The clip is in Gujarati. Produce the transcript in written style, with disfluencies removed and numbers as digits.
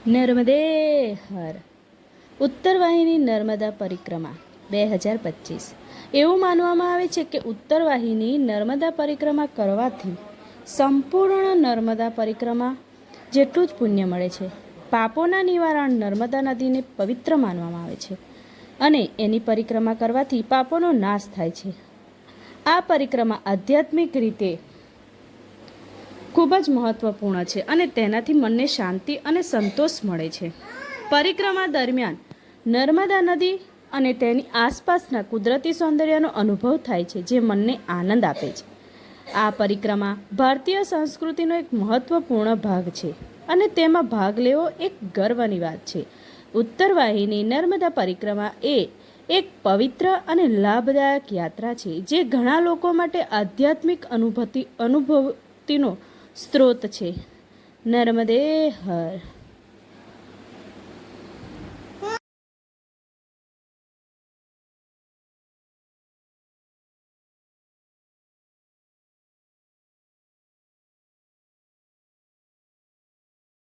નર્મદે હર ઉત્તરવાહિની નર્મદા પરિક્રમા 2025। એવું માનવામાં આવે છે કે ઉત્તરવાહિની નર્મદા પરિક્રમા કરવાથી સંપૂર્ણ નર્મદા પરિક્રમા જેટલું જ પુણ્ય મળે છે। પાપોના નિવારણ નર્મદા નદીને પવિત્ર માનવામાં આવે છે અને એની પરિક્રમા કરવાથી પાપોનો નાશ થાય છે। આ પરિક્રમા આધ્યાત્મિક રીતે ખૂબ જ મહત્વપૂર્ણ છે અને તેનાથી મનને શાંતિ અને સંતોષ મળે છે। પરિક્રમા દરમિયાન નર્મદા નદી અને તેની આસપાસના કુદરતી સૌંદર્યનો અનુભવ થાય છે, જે મનને આનંદ આપે છે। આ પરિક્રમા ભારતીય સંસ્કૃતિનો એક મહત્વપૂર્ણ ભાગ છે અને તેમાં ભાગ લેવો એક ગર્વની વાત છે। ઉત્તરવાહિની નર્મદા પરિક્રમા એ એક પવિત્ર અને લાભદાયક યાત્રા છે, જે ઘણા લોકો માટે આધ્યાત્મિક અનુભૂતિનો સ્ત્રોત છે। નર્મદે હર।